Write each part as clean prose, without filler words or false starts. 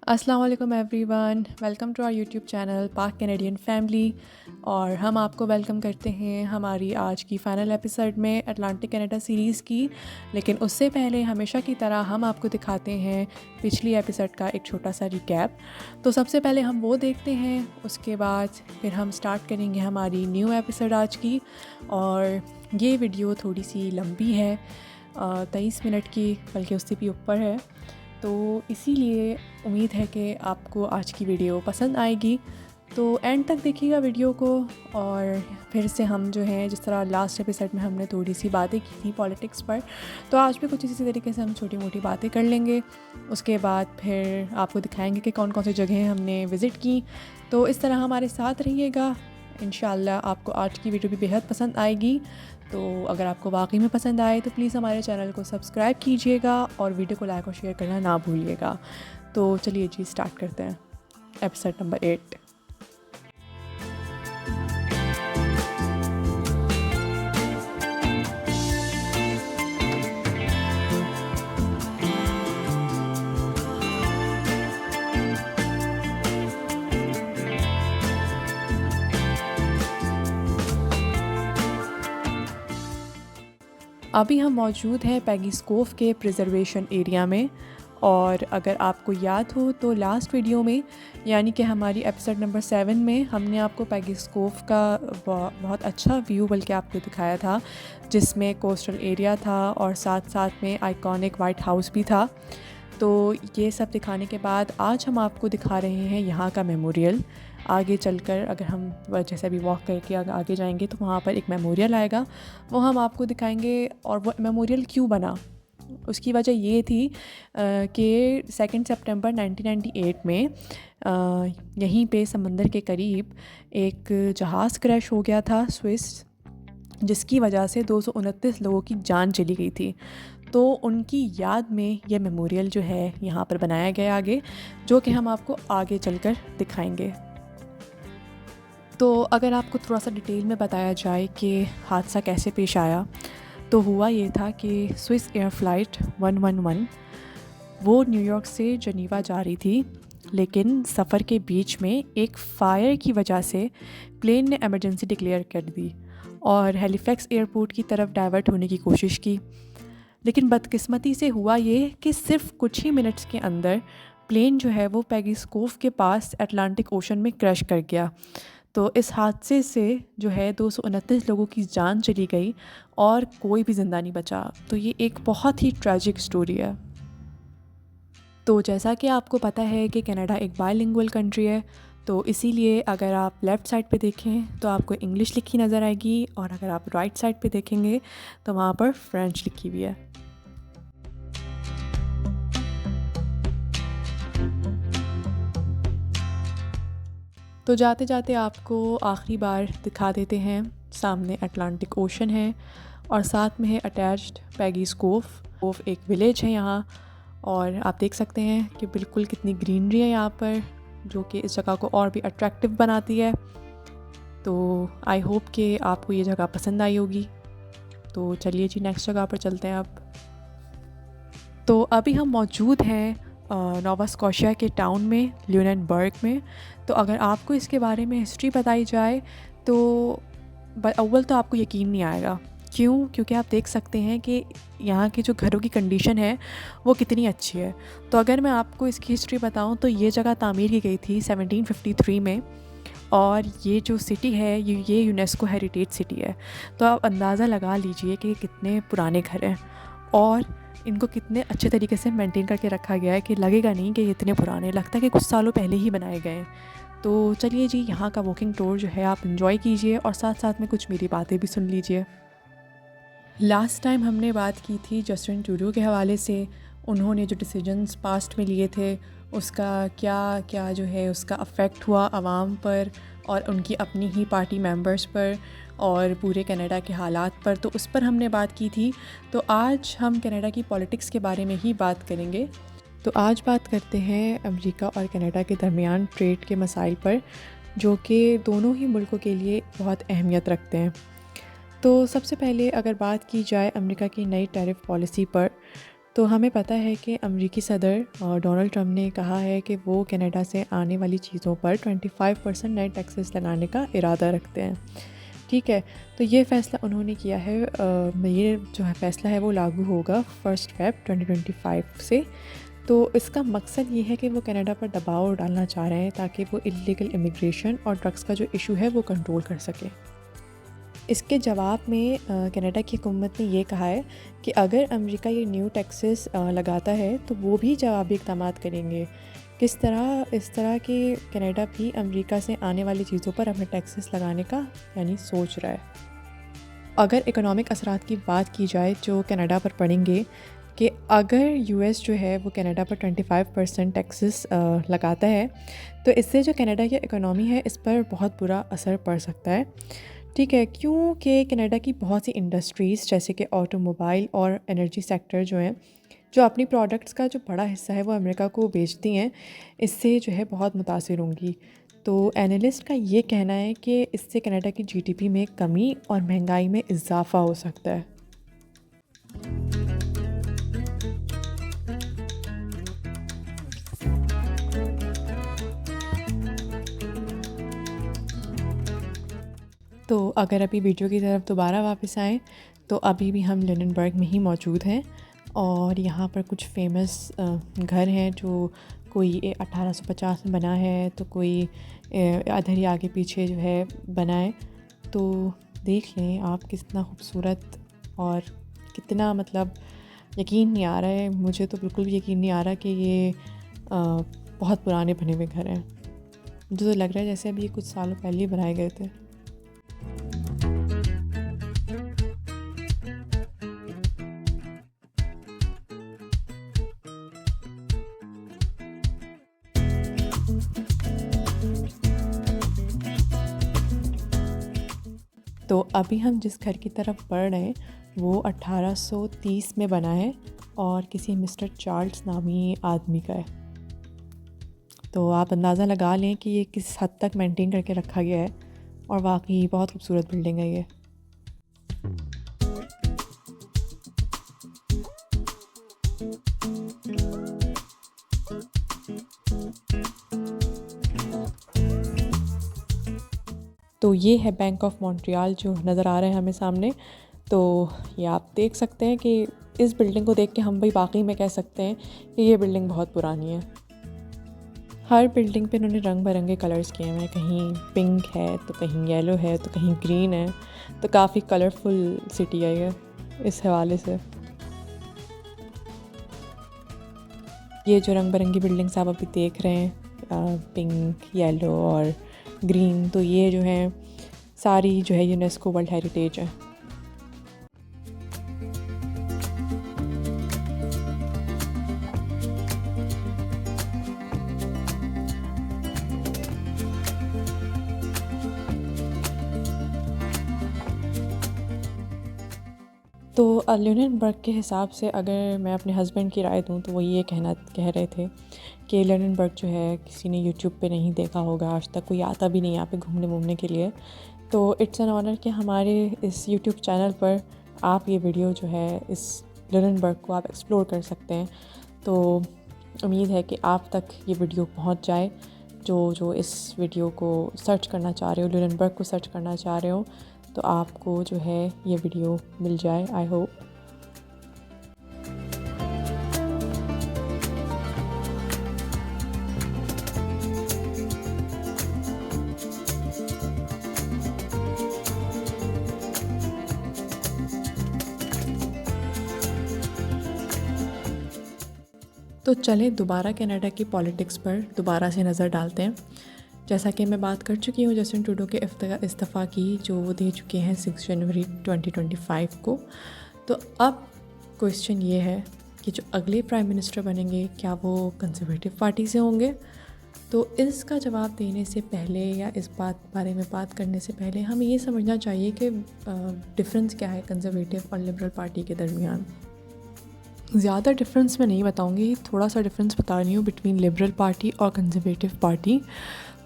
अस्सलाम वालेकुम everyone, welcome to our YouTube channel Pak Canadian family. और हम आपको वेलकम करते हैं हमारी आज की फ़ाइनल एपिसोड में अटलांटिक कनाडा सीरीज़ की। लेकिन उससे पहले हमेशा की तरह हम आपको दिखाते हैं पिछली एपिसोड का एक छोटा सा रिकैप। तो सबसे पहले हम वो देखते हैं, उसके बाद फिर हम स्टार्ट करेंगे हमारी न्यू एपिसोड आज की। और ये वीडियो थोड़ी सी लंबी है, 23 मिनट की, बल्कि उससे भी ऊपर है। तो इसीलिए उम्मीद है कि आपको आज की वीडियो पसंद आएगी। तो एंड तक देखिएगा वीडियो को। और फिर से हम जो है, जिस तरह लास्ट एपिसोड में हमने थोड़ी सी बातें की थी पॉलिटिक्स पर, तो आज भी कुछ इसी तरीके से हम छोटी मोटी बातें कर लेंगे। उसके बाद फिर आपको दिखाएंगे कि कौन कौन सी जगहें हमने विज़िट की। तो इस तरह हमारे साथ रहिएगा, इंशाल्लाह आपको आज की वीडियो भी बेहद पसंद आएगी। तो अगर आपको वाकई में पसंद आए तो प्लीज़ हमारे चैनल को सब्सक्राइब कीजिएगा और वीडियो को लाइक और शेयर करना ना भूलिएगा। तो चलिए जी, स्टार्ट करते हैं एपिसोड नंबर 8। अभी हम मौजूद हैं पैगी स्कोव के प्रिजर्वेशन एरिया में। और अगर आपको याद हो तो लास्ट वीडियो में, यानी कि हमारी एपिसोड नंबर 7 में, हमने आपको पैगी स्कोव का बहुत अच्छा व्यू बल्कि आपको दिखाया था, जिसमें कोस्टल एरिया था और साथ साथ में आइकॉनिक वाइट हाउस भी था। तो ये सब दिखाने के बाद आज हम आपको दिखा रहे हैं यहाँ का मेमोरियल। आगे चलकर अगर हम जैसे अभी वॉक करके आगे जाएंगे तो वहाँ पर एक मेमोरियल आएगा, वो हम आपको दिखाएंगे। और वो मेमोरियल क्यों बना, उसकी वजह ये थी कि 2 सितंबर 1998 में यहीं पे समंदर के करीब एक जहाज़ क्रैश हो गया था स्विस, जिसकी वजह से 229 लोगों की जान चली गई थी। तो उनकी याद में ये मेमोरियल जो है यहाँ पर बनाया गया आगे, जो कि हम आपको आगे चलकर दिखाएंगे। तो अगर आपको थोड़ा सा डिटेल में बताया जाए कि हादसा कैसे पेश आया, तो हुआ ये था कि स्विस एयर फ़्लाइट 111 वो न्यूयॉर्क से जनीवा जा रही थी, लेकिन सफ़र के बीच में एक फ़ायर की वजह से प्लेन ने इमरजेंसी डिक्लेयर कर दी और हैलिफैक्स एयरपोर्ट की तरफ डाइवर्ट होने की कोशिश की। लेकिन बदकिस्मती से हुआ ये कि सिर्फ कुछ ही मिनट्स के अंदर प्लेन जो है वो पैगी स्कोव के पास अटलांटिक ओशन में क्रैश कर गया। तो इस हादसे से जो है 229 लोगों की जान चली गई और कोई भी ज़िंदा नहीं बचा। तो ये एक बहुत ही ट्रैजिक स्टोरी है। तो जैसा कि आपको पता है कि कनाडा एक बायलिंगुअल कंट्री है, तो इसीलिए अगर आप लेफ़्ट साइड पे देखें तो आपको इंग्लिश लिखी नज़र आएगी, और अगर आप राइट साइड पे देखेंगे तो वहाँ पर फ्रेंच लिखी हुई है। तो जाते जाते आपको आखिरी बार दिखा देते हैं, सामने अटलांटिक ओशन है और साथ में है अटैच्ड पैगी स्कोव एक विलेज है यहाँ। और आप देख सकते हैं कि बिल्कुल कितनी ग्रीनरी है यहाँ पर, जो कि इस जगह को और भी अट्रैक्टिव बनाती है। तो आई होप कि आपको ये जगह पसंद आई होगी। तो चलिए जी, नेक्स्ट जगह पर चलते हैं अब। तो अभी हम मौजूद हैं नोवा स्कॉशिया के टाउन में, ल्यूनेनबर्ग में। तो अगर आपको इसके बारे में हिस्ट्री बताई जाए तो अव्वल तो आपको यकीन नहीं आएगा। क्यों? क्योंकि आप देख सकते हैं कि यहाँ की जो घरों की कंडीशन है वो कितनी अच्छी है। तो अगर मैं आपको इसकी हिस्ट्री बताऊँ तो ये जगह तामीर की गई थी 1753 में, और ये जो सिटी है ये यूनेस्को हेरिटेज सिटी है। तो आप अंदाज़ा लगा लीजिए कि कितने पुराने घर हैं और इनको कितने अच्छे तरीके से मेंटेन करके रखा गया है कि लगेगा नहीं कि ये इतने पुराने, लगता है कि कुछ सालों पहले ही बनाए गए हैं। तो चलिए जी, यहाँ का वॉकिंग टूर जो है आप एंजॉय कीजिए और साथ साथ में कुछ मेरी बातें भी सुन लीजिए। लास्ट टाइम हमने बात की थी जस्टिन ट्रूडो के हवाले से। उन्होंने जो डिसीजंस पास्ट में लिए थे उसका क्या क्या जो है उसका अफ़ेक्ट हुआ आवाम पर और उनकी अपनी ही पार्टी मेंबर्स पर और पूरे कनाडा के हालात पर, तो उस पर हमने बात की थी। तो आज हम कनाडा की पॉलिटिक्स के बारे में ही बात करेंगे। तो आज बात करते हैं अमेरिका और कनाडा के दरमियान ट्रेड के मसाइल पर, जो कि दोनों ही मुल्कों के लिए बहुत अहमियत रखते हैं। तो सबसे पहले अगर बात की जाए अमेरिका की नई टैरिफ पॉलिसी पर, तो हमें पता है कि अमेरिकी सदर डोनाल्ड ट्रंप ने कहा है कि वो कनाडा से आने वाली चीज़ों पर 25% नए टैक्सेस लगाने का इरादा रखते हैं। ठीक है, तो ये फ़ैसला उन्होंने किया है। ये जो है फ़ैसला है वो लागू होगा 1 फ़रवरी 2025 से। तो इसका मकसद ये है कि वो कनाडा पर दबाव डालना चाह रहे हैं ताकि वो इल्लीगल इमिग्रेशन और ड्रग्स का जो इशू है वो कंट्रोल कर सकें। इसके जवाब में कनाडा की हुकूमत ने ये कहा है कि अगर अमेरिका ये न्यू टैक्सेस लगाता है तो वो भी जवाबी इक़दाम करेंगे। किस तरह? इस तरह कि कनाडा भी अमेरिका से आने वाली चीज़ों पर अपने टैक्सेस लगाने का सोच रहा है। अगर इकोनॉमिक असरात की बात की जाए जो कनाडा पर पड़ेंगे, कि अगर यूएस जो है वो कनाडा पर 25% टैक्सेस लगाता है तो इससे जो कनाडा की इकोनॉमी है इस पर बहुत बुरा असर पड़ सकता है। ठीक है, क्योंकि कनाडा की बहुत सी इंडस्ट्रीज़ जैसे कि ऑटोमोबाइल और एनर्जी सेक्टर जो हैं, जो अपनी प्रोडक्ट्स का जो बड़ा हिस्सा है वो अमेरिका को बेचती हैं, इससे जो है बहुत मुतासिर होंगी। तो एनालिस्ट का ये कहना है कि इससे कनाडा की जीडीपी में कमी और महंगाई में इजाफा हो सकता है। तो अगर अभी वीडियो की तरफ दोबारा वापस आएँ तो अभी भी हम लिंडनबर्ग में ही मौजूद हैं और यहाँ पर कुछ फेमस घर हैं जो कोई 1850 में बना है तो कोई अधर ही आगे पीछे जो है बना है। तो देख लें आप कितना खूबसूरत और कितना मतलब यकीन नहीं आ रहा है, मुझे तो बिल्कुल भी यकीन नहीं आ रहा कि ये बहुत पुराने बने हुए घर हैं। मुझे तो लग रहा है जैसे अभी ये कुछ सालों पहले ही बनाए गए थे। तो अभी हम जिस घर की तरफ बढ़ रहे हैं वो 1830 में बना है और किसी मिस्टर चार्ल्स नामी आदमी का है। तो आप अंदाज़ा लगा लें कि ये किस हद तक मेंटेन करके रखा गया है और वाकई बहुत खूबसूरत बिल्डिंग है ये। तो ये है बैंक ऑफ मॉन्ट्रियल जो नज़र आ रहा है हमें सामने। तो ये आप देख सकते हैं कि इस बिल्डिंग को देख के हम भी वाकई में कह सकते हैं कि ये बिल्डिंग बहुत पुरानी है। हर बिल्डिंग पे इन्होंने रंग बिरंगे कलर्स किए हुए हैं, कहीं पिंक है तो कहीं येलो है तो कहीं ग्रीन है, तो काफ़ी कलरफुल सिटी है ये इस हवाले से। ये जो रंग बिरंगी बिल्डिंग्स आप अभी देख रहे हैं, पिंक, येलो और ग्रीन, तो ये जो है सारी जो है यूनेस्को वर्ल्ड हेरिटेज है। तो लिंडनबर्ग के हिसाब से अगर मैं अपने हस्बैंड की राय दूं तो वो ये कह रहे थे कि लिंडनबर्ग जो है किसी ने यूट्यूब पे नहीं देखा होगा, आज तक कोई आता भी नहीं यहाँ पे घूमने के लिए। तो इट्स एन ऑनर कि हमारे इस यूट्यूब चैनल पर आप ये वीडियो जो है इस लिंडनबर्ग को आप एक्सप्लोर कर सकते हैं। तो उम्मीद है कि आप तक ये वीडियो पहुँच जाए, जो इस वीडियो को सर्च करना चाह रहे हो, लिंडनबर्ग को सर्च करना चाह रहे हो, तो आपको जो है ये वीडियो मिल जाए, आई होप। तो चलें दोबारा कनाडा की पॉलिटिक्स पर दोबारा से नज़र डालते हैं। जैसा कि मैं बात कर चुकी हूँ जस्टिन ट्रूडो के इस्तीफ़ा की, जो वो दे चुके हैं 6 जनवरी 2025 को। तो अब क्वेश्चन ये है कि जो अगले प्राइम मिनिस्टर बनेंगे क्या वो कंजर्वेटिव पार्टी से होंगे? तो इसका जवाब देने से पहले या इस बारे में बात करने से पहले हमें ये समझना चाहिए कि डिफरेंस क्या है कंजर्वेटिव और लिबरल पार्टी के दरमियान। ज़्यादा डिफरेंस मैं नहीं बताऊंगी, थोड़ा सा डिफरेंस बता रही हूँ बिटवीन लिबरल पार्टी और कंजर्वेटिव पार्टी।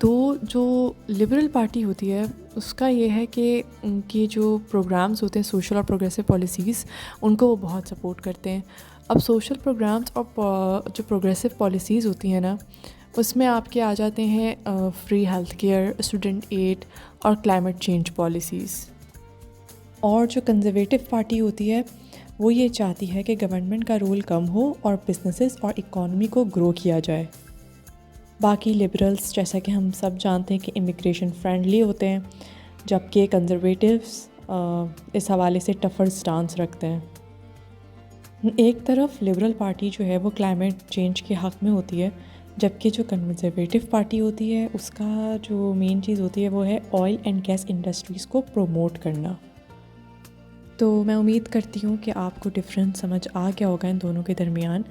तो जो लिबरल पार्टी होती है उसका ये है कि उनके जो प्रोग्राम्स होते हैं, सोशल और प्रोग्रेसिव पॉलिसीज़, उनको वो बहुत सपोर्ट करते हैं। अब सोशल प्रोग्राम्स और जो प्रोग्रेसिव पॉलिसीज़ होती हैं ना, उसमें आपके आ जाते हैं free health care, student aid और क्लाइमेट चेंज पॉलिसीज़। और जो कंजर्वेटिव पार्टी होती है वो ये चाहती है कि गवर्नमेंट का रोल कम हो और बिजनेसेस और इकॉनमी को ग्रो किया जाए। बाकी लिबरल्स, जैसा कि हम सब जानते हैं कि इमिग्रेशन फ्रेंडली होते हैं, जबकि कंजर्वेटिव्स इस हवाले से टफर स्टांस रखते हैं। एक तरफ लिबरल पार्टी जो है वो क्लाइमेट चेंज के हक़ में होती है, जबकि जो कंजर्वेटिव पार्टी होती है उसका जो मेन चीज़ होती है वो है ऑयल एंड गैस इंडस्ट्रीज़ को प्रमोट करना। तो मैं उम्मीद करती हूँ कि आपको डिफरेंस समझ आ गया होगा इन दोनों के दरमियान।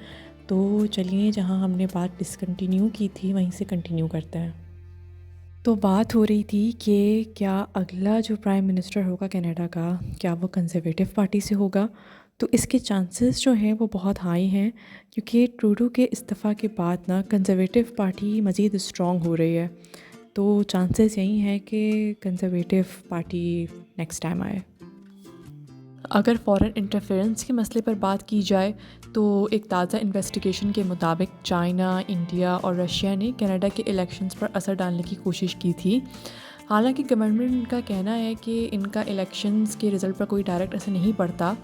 तो चलिए, जहाँ हमने बात डिसकंटिन्यू की थी वहीं से कंटिन्यू करते हैं। तो बात हो रही थी कि क्या अगला जो प्राइम मिनिस्टर होगा कनाडा का, क्या वो कंजर्वेटिव पार्टी से होगा। तो इसके चांसेस जो हैं वो बहुत हाई हैं, क्योंकि ट्रूडो के इस्तीफ़ा के बाद ना कंजर्वेटिव पार्टी मज़ीद स्ट्रॉन्ग हो रही है। तो चांसेस यही हैं कि कंजर्वेटिव पार्टी नेक्स्ट टाइम आए। अगर फ़ॉरेन इंटरफेरेंस के मसले पर बात की जाए तो एक ताज़ा इन्वेस्टिगेशन के मुताबिक चाइना, इंडिया और रशिया ने कनाडा के इलेक्शंस पर असर डालने की कोशिश की थी। हालांकि गवर्नमेंट का कहना है कि इनका इलेक्शंस के रिज़ल्ट पर कोई डायरेक्ट असर नहीं पड़ता,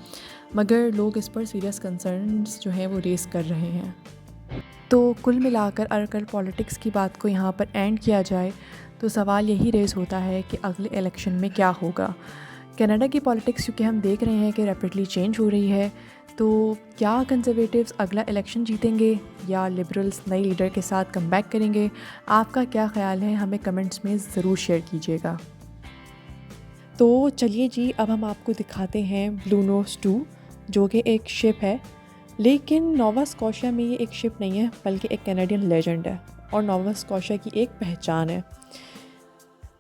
मगर लोग इस पर सीरियस कंसर्न्स जो हैं वो रेस कर रहे हैं। तो कुल मिलाकर अगर पॉलिटिक्स की बात को यहाँ पर एंड किया जाए तो सवाल यही रेस होता है कि अगले इलेक्शन में क्या होगा। कनाडा की पॉलिटिक्स क्योंकि हम देख रहे हैं कि रैपिडली चेंज हो रही है, तो क्या कंजर्वेटिव्स अगला इलेक्शन जीतेंगे या लिबरल्स नए लीडर के साथ कम बैक करेंगे? आपका क्या ख्याल है, हमें कमेंट्स में ज़रूर शेयर कीजिएगा। तो चलिए जी, अब हम आपको दिखाते हैं ब्लू नोज़ 2, जो कि एक शिप है, लेकिन नोवा स्कॉशिया में ये एक शिप नहीं है बल्कि एक कैनेडियन लेजेंड है और नोवा स्कॉशिया की एक पहचान है।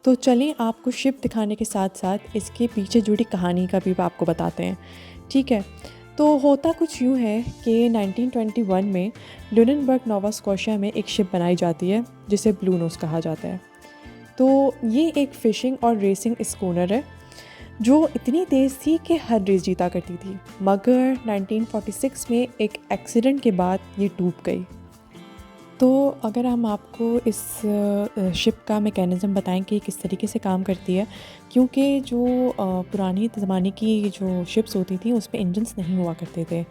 तो चलें, आपको शिप दिखाने के साथ साथ इसके पीछे जुड़ी कहानी का भी आपको बताते हैं, ठीक है। तो होता कुछ यूँ है कि 1921 में ल्यूनेनबर्ग, नोवा स्कॉशिया में एक शिप बनाई जाती है जिसे ब्लू नोज़ कहा जाता है। तो ये एक फ़िशिंग और रेसिंग स्कूनर है जो इतनी तेज़ थी कि हर रेस जीता करती थी, मगर 1946 में एक एक्सीडेंट के बाद ये डूब गई। तो अगर हम आपको इस शिप का मैकेनिज़्म बताएं कि किस तरीके से काम करती है, क्योंकि जो पुरानी ज़माने की जो शिप्स होती थी उस पे इंजन्स नहीं हुआ करते थे,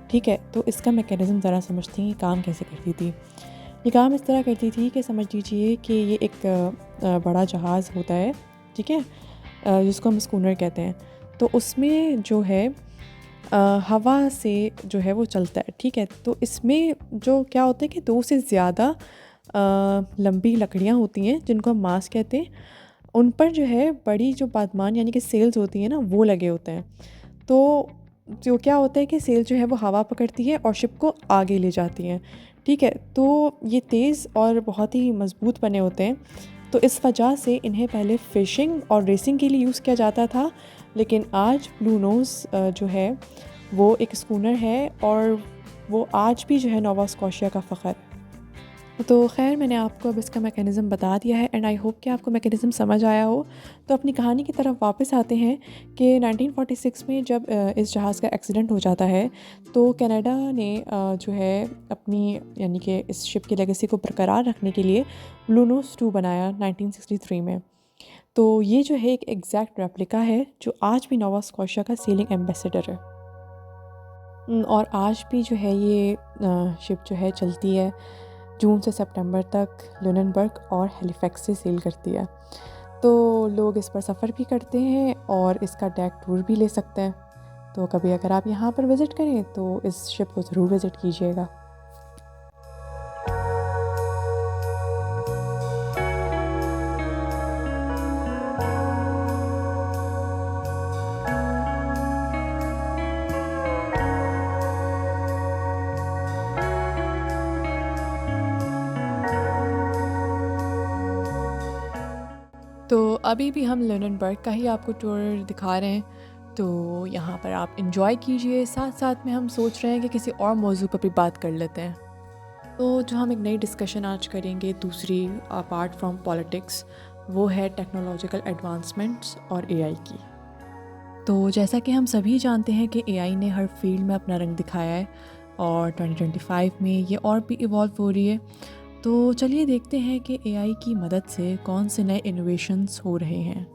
ठीक है। तो इसका मैकेनिज़्म ज़रा समझते हैं काम कैसे करती थी। ये काम इस तरह करती थी कि समझ लीजिए कि ये एक बड़ा जहाज़ होता है, ठीक है, जिसको हम स्कूनर कहते हैं। तो उसमें जो है हवा से जो है वो चलता है, ठीक है। तो इसमें जो क्या होता है कि 2 से ज़्यादा लंबी लकड़ियाँ होती हैं जिनको हम मास्ट कहते हैं, उन पर जो है बड़ी जो पादमान यानी कि सेल्स होती हैं ना, वो लगे होते हैं। तो जो क्या होता है कि सेल जो है वो हवा पकड़ती है और शिप को आगे ले जाती हैं, ठीक है। तो ये तेज़ और बहुत ही मज़बूत बने होते हैं, तो इस वजह से इन्हें पहले फ़िशिंग और रेसिंग के लिए यूज़ किया जाता था, लेकिन आज ब्लू नोज़ जो है वो एक स्कूनर है और वो आज भी जो है नोवा स्कॉशिया का फ़ख्र है। तो ख़ैर, मैंने आपको अब इसका मैकेनिज़्म बता दिया है एंड आई होप कि आपको मैकेनिज़्म समझ आया हो। तो अपनी कहानी की तरफ वापस आते हैं कि 1946 में जब इस जहाज़ का एक्सीडेंट हो जाता है, तो कनाडा ने जो है अपनी यानी कि इस शिप की लेगेसी को बरकरार रखने के लिए ब्लू नोज़ 2 बनाया 1963 में। तो ये जो है एक एग्जैक्ट रेप्लिका है जो आज भी नोवा स्कॉशिया का सेलिंग एम्बेसडर है। और आज भी जो है ये शिप जो है चलती है, जून से सितंबर तक ल्यूनेनबर्ग और हैलिफैक्स से सेल करती है। तो लोग इस पर सफ़र भी करते हैं और इसका डेक टूर भी ले सकते हैं। तो कभी अगर आप यहाँ पर विज़िट करें तो इस शिप को ज़रूर विज़िट कीजिएगा। तो अभी भी हम ल्यूनेनबर्ग का ही आपको टूर दिखा रहे हैं। तो यहाँ पर आप इंजॉय कीजिए। साथ साथ में हम सोच रहे हैं कि किसी और मौजू पर भी बात कर लेते हैं। तो जो हम एक नई डिस्कशन आज करेंगे दूसरी अपार्ट फ्रॉम पॉलिटिक्स, वो है टेक्नोलॉजिकल एडवांसमेंट्स और एआई की। तो जैसा कि हम सभी जानते हैं कि एआई ने हर फील्ड में अपना रंग दिखाया है और 2025 में ये और भी इवॉल्व हो रही है। तो चलिए देखते हैं कि एआई की मदद से कौन से नए इनोवेशंस हो रहे हैं।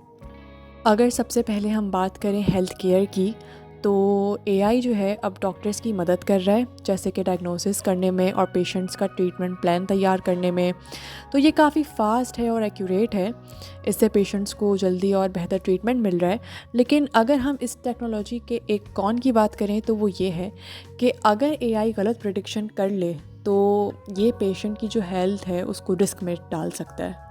अगर सबसे पहले हम बात करें हेल्थ केयर की, तो एआई जो है अब डॉक्टर्स की मदद कर रहा है, जैसे कि डायग्नोसिस करने में और पेशेंट्स का ट्रीटमेंट प्लान तैयार करने में। तो ये काफ़ी फ़ास्ट है और एक्यूरेट है, इससे पेशेंट्स को जल्दी और बेहतर ट्रीटमेंट मिल रहा है। लेकिन अगर हम इस टेक्नोलॉजी के एक कॉन की बात करें तो वो ये है कि अगर एआई गलत प्रेडिक्शन कर ले तो ये पेशेंट की जो हेल्थ है उसको रिस्क में डाल सकता है।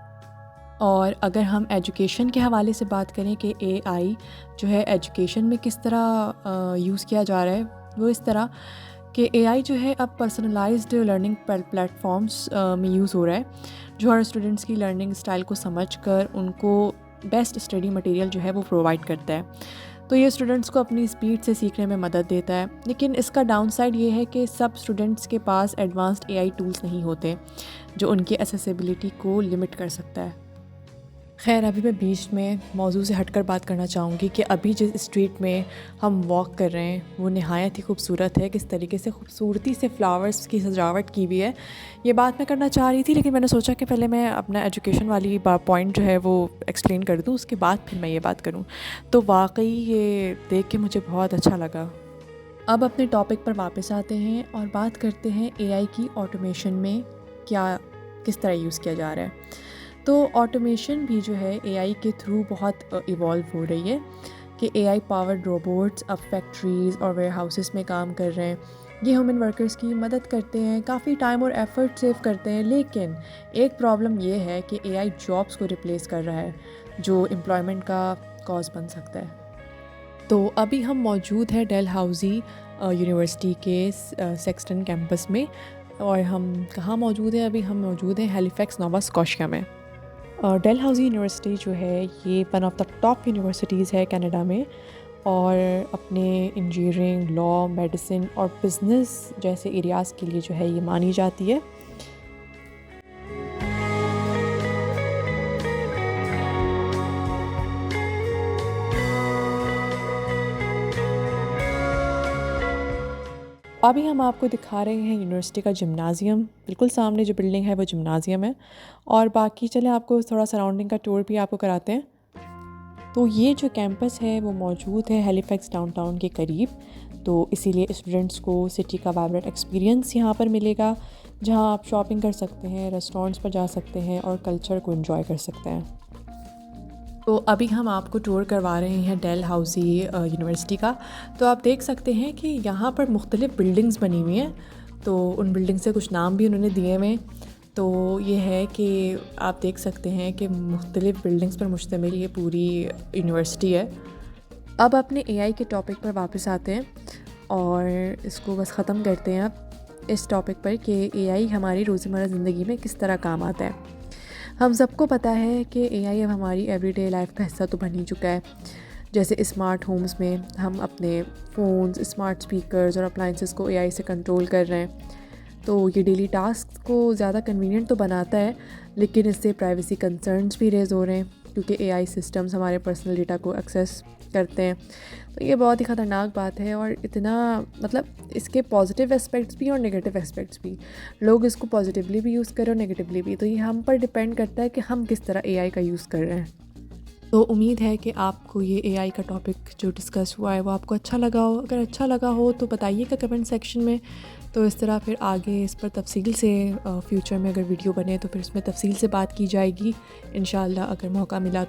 और अगर हम एजुकेशन के हवाले से बात करें कि एआई जो है एजुकेशन में किस तरह यूज़ किया जा रहा है, वो इस तरह कि एआई जो है अब पर्सनलाइज्ड लर्निंग प्लेटफॉर्म्स में यूज़ हो रहा है, जो हर स्टूडेंट्स की लर्निंग स्टाइल को समझकर उनको बेस्ट स्टडी मटेरियल जो है वो प्रोवाइड करता है। तो ये स्टूडेंट्स को अपनी स्पीड से सीखने में मदद देता है। लेकिन इसका डाउनसाइड ये है कि सब स्टूडेंट्स के पास एडवांस्ड एआई टूल्स नहीं होते जो उनकी एक्सेसिबिलिटी को लिमिट कर सकता है। खैर, अभी मैं बीच में मौजू से हटकर बात करना चाहूँगी कि अभी जिस स्ट्रीट में हम वॉक कर रहे हैं वो नहायत ही खूबसूरत है। किस तरीके से खूबसूरती से फ्लावर्स की सजावट की हुई है, ये बात मैं करना चाह रही थी, लेकिन मैंने सोचा कि पहले मैं अपना एजुकेशन वाली पॉइंट जो है वो एक्सप्लेन कर दूँ, उसके बाद फिर मैं ये बात करूँ। तो वाकई ये देख के मुझे बहुत अच्छा लगा। अब अपने टॉपिक पर वापस आते हैं और बात करते हैं एआई की ऑटोमेशन में किस तरह यूज़ किया जा रहा है। तो ऑटोमेशन भी जो है एआई के थ्रू बहुत इवॉल्व हो रही है कि एआई पावर्ड रोबोट्स अब फैक्ट्रीज़ और वेयर हाउसेस में काम कर रहे हैं। ये ह्यूमन वर्कर्स की मदद करते हैं, काफ़ी टाइम और एफर्ट सेव करते हैं। लेकिन एक प्रॉब्लम ये है कि एआई जॉब्स को रिप्लेस कर रहा है, जो एम्प्लॉयमेंट का कॉज बन सकता है। तो अभी हम मौजूद हैं डेलहाउजी यूनिवर्सिटी के सेक्सटन कैंपस में, और हम कहाँ मौजूद हैं? अभी हम मौजूद हैं हैलिफैक्स, नोवा स्कॉशिया में। डेलहाउजी यूनिवर्सिटी जो है ये one of the top universities है कनाडा में, और अपने इंजीनियरिंग, लॉ, मेडिसिन और बिज़नेस जैसे एरियाज़ के लिए जो है ये मानी जाती है। अभी हम आपको दिखा रहे हैं यूनिवर्सिटी का जिम्नाजियम। बिल्कुल सामने जो बिल्डिंग है वो जिम्नाजियम है, और बाकी चले आपको थोड़ा सराउंडिंग का टूर भी आपको कराते हैं। तो ये जो कैंपस है वो मौजूद है हैलिफैक्स डाउनटाउन के करीब, तो इसीलिए स्टूडेंट्स को सिटी का वाइब्रेंट एक्सपीरियंस यहाँ पर मिलेगा, जहाँ आप शॉपिंग कर सकते हैं, रेस्टोरेंट्स पर जा सकते हैं और कल्चर को एंजॉय कर सकते हैं। तो अभी हम आपको टूर करवा रहे हैं डेलहाउजी यूनिवर्सिटी का। तो आप देख सकते हैं कि यहाँ पर मुख्तलिफ़ बिल्डिंग्स बनी हुई हैं, तो उन बिल्डिंग से कुछ नाम भी उन्होंने दिए हुए हैं। तो ये है कि आप देख सकते हैं कि मुख्तलिफ़ बिल्डिंग्स पर मुश्तमिल ये पूरी यूनिवर्सिटी है। अब अपने एआई के टॉपिक पर वापस आते हैं और इसको बस ख़त्म करते हैं अब इस टॉपिक पर कि एआई हमारी रोज़मर्रा ज़िंदगी में किस तरह काम आता है। हम सबको पता है कि एआई अब हमारी एवरीडे लाइफ का हिस्सा तो बन ही चुका है। जैसे स्मार्ट होम्स में हम अपने फ़ोन्स, स्मार्ट स्पीकर्स और अप्लाइंसेस को एआई से कंट्रोल कर रहे हैं। तो ये डेली टास्क को ज़्यादा कन्वीनियंट तो बनाता है, लेकिन इससे प्राइवेसी कंसर्न्स भी रेज़ हो रहे हैं, क्योंकि एआई सिस्टम्स हमारे पर्सनल डेटा को एक्सेस करते हैं। तो ये बहुत ही ख़तरनाक बात है, और इतना मतलब इसके पॉजिटिव एस्पेक्ट्स भी और नेगेटिव एस्पेक्ट्स भी। लोग इसको पॉजिटिवली भी यूज़ करें और नेगेटिवली भी। तो ये हम पर डिपेंड करता है कि हम किस तरह एआई का यूज़ कर रहे हैं। तो उम्मीद है कि आपको ये एआई का टॉपिक जो डिस्कस हुआ है वो आपको अच्छा लगा हो। अगर अच्छा लगा हो तो बताइएगा कमेंट सेक्शन में। तो इस तरह फिर आगे इस पर तफसील से फ्यूचर में अगर वीडियो बने तो फिर इसमें तफसील से बात की जाएगी इंशाल्लाह, अगर मौका मिला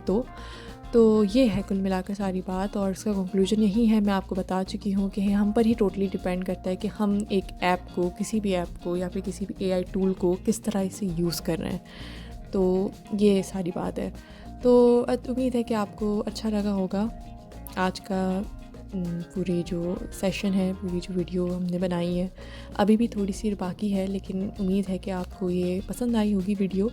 तो ये है कुल मिलाकर सारी बात। और इसका कंक्लूजन यही है, मैं आपको बता चुकी हूँ कि हम पर ही टोटली डिपेंड करता है कि हम एक ऐप को, किसी भी ऐप को या फिर किसी भी एआई टूल को किस तरह इसे यूज़ कर रहे हैं। तो ये सारी बात है। तो उम्मीद है कि आपको अच्छा लगा होगा आज का पूरी जो सेशन है, पूरी जो वीडियो हमने बनाई है। अभी भी थोड़ी सी बाकी है, लेकिन उम्मीद है कि आपको ये पसंद आई होगी वीडियो।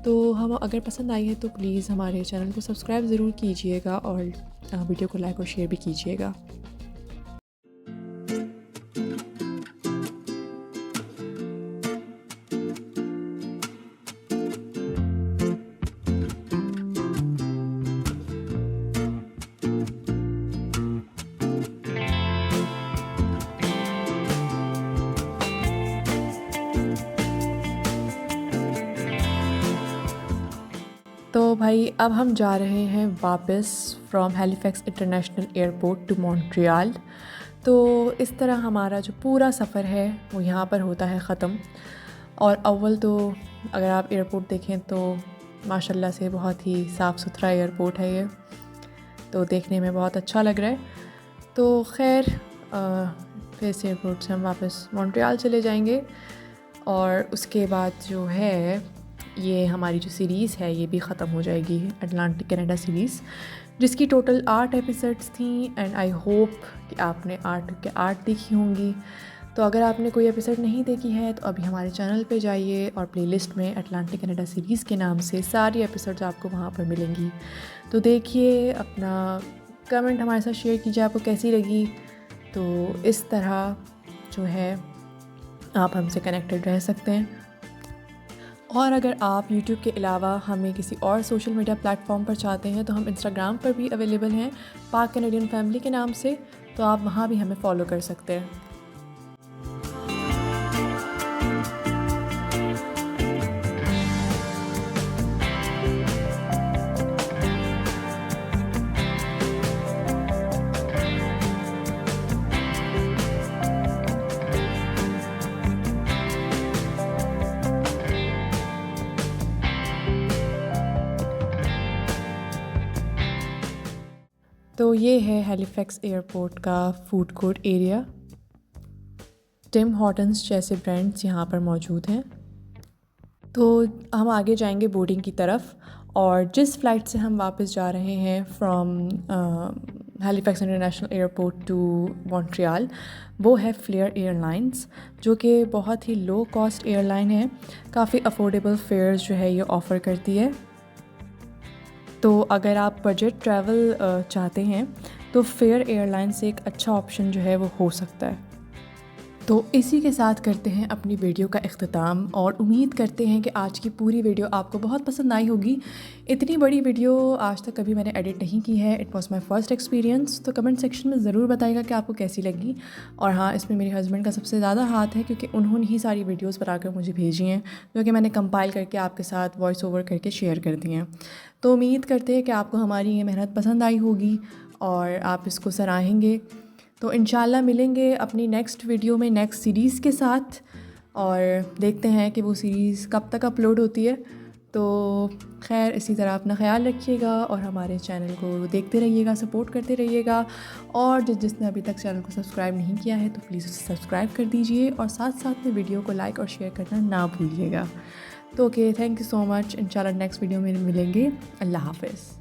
तो हम अगर पसंद आई है तो प्लीज़ हमारे चैनल को सब्सक्राइब ज़रूर कीजिएगा और वीडियो को लाइक और शेयर भी कीजिएगा। तो भाई अब हम जा रहे हैं वापस from Halifax international airport to Montreal. तो इस तरह हमारा जो पूरा सफ़र है वो यहाँ पर होता है ख़त्म। और अव्वल तो अगर आप एयरपोर्ट देखें तो माशाल्लाह से बहुत ही साफ़ सुथरा एयरपोर्ट है ये, तो देखने में बहुत अच्छा लग रहा है। तो खैर फिर इस एयरपोर्ट से हम वापस मॉन्ट्रियल चले जाएंगे और उसके बाद जो है ये हमारी जो सीरीज़ है ये भी ख़त्म हो जाएगी, अटलांटिक कनाडा सीरीज़, जिसकी टोटल 8 एपिसोड्स थी। एंड आई होप कि आपने 8 के 8 देखी होंगी। तो अगर आपने कोई एपिसोड नहीं देखी है तो अभी हमारे चैनल पे जाइए और प्लेलिस्ट में अटलांटिक कनाडा सीरीज़ के नाम से सारी एपिसोड्स आपको वहाँ पर मिलेंगी। तो देखिए, अपना कमेंट हमारे साथ शेयर कीजिए आपको कैसी लगी। तो इस तरह जो है आप हमसे कनेक्टेड रह सकते हैं। और अगर आप YouTube के अलावा हमें किसी और सोशल मीडिया प्लेटफॉर्म पर चाहते हैं तो हम इंस्टाग्राम पर भी अवेलेबल हैं पाक कैनेडियन फैमिली के नाम से, तो आप वहाँ भी हमें फॉलो कर सकते हैं। तो ये है हैलिफैक्स एयरपोर्ट का food court area. Tim Hortons जैसे ब्रांड्स यहाँ पर मौजूद हैं। तो हम आगे जाएंगे बोर्डिंग की तरफ, और जिस फ़्लाइट से हम वापस जा रहे हैं from Halifax international airport to Montreal वो है फ्लेयर एयरलाइंस, जो कि बहुत ही लो कॉस्ट एयरलाइन है। काफ़ी अफोर्डेबल फेयर्स जो है ये ऑफ़र करती है। तो अगर आप बजट ट्रैवल चाहते हैं तो फेयर एयरलाइन से एक अच्छा ऑप्शन जो है वो हो सकता है। तो इसी के साथ करते हैं अपनी वीडियो का इख्तिताम, और उम्मीद करते हैं कि आज की पूरी वीडियो आपको बहुत पसंद आई होगी। इतनी बड़ी वीडियो आज तक कभी मैंने एडिट नहीं की है, it was my first experience. तो कमेंट सेक्शन में ज़रूर बताइएगा कि आपको कैसी लगी। और हाँ, इसमें मेरे हस्बैंड का सबसे ज़्यादा हाथ है, क्योंकि उन्होंने ही सारी वीडियोज़ बनाकर मुझे भेजी हैं, जो कि मैंने कंपाइल करके आपके साथ वॉइस ओवर करके शेयर कर दी हैं। तो उम्मीद करते हैं कि आपको हमारी ये मेहनत पसंद आई होगी और आप इसको सराहेंगे। तो इंशाल्लाह मिलेंगे अपनी नेक्स्ट वीडियो में नेक्स्ट सीरीज़ के साथ, और देखते हैं कि वो सीरीज़ कब तक अपलोड होती है। तो खैर, इसी तरह अपना ख्याल रखिएगा और हमारे चैनल को देखते रहिएगा, सपोर्ट करते रहिएगा। और जिसने अभी तक चैनल को सब्सक्राइब नहीं किया है तो प्लीज़ उसे सब्सक्राइब कर दीजिए, और साथ साथ में वीडियो को लाइक और शेयर करना ना भूलिएगा। तो okay, thank you so much. इंशाल्लाह नेक्स्ट वीडियो में मिलेंगे। अल्लाह हाफ़िज़।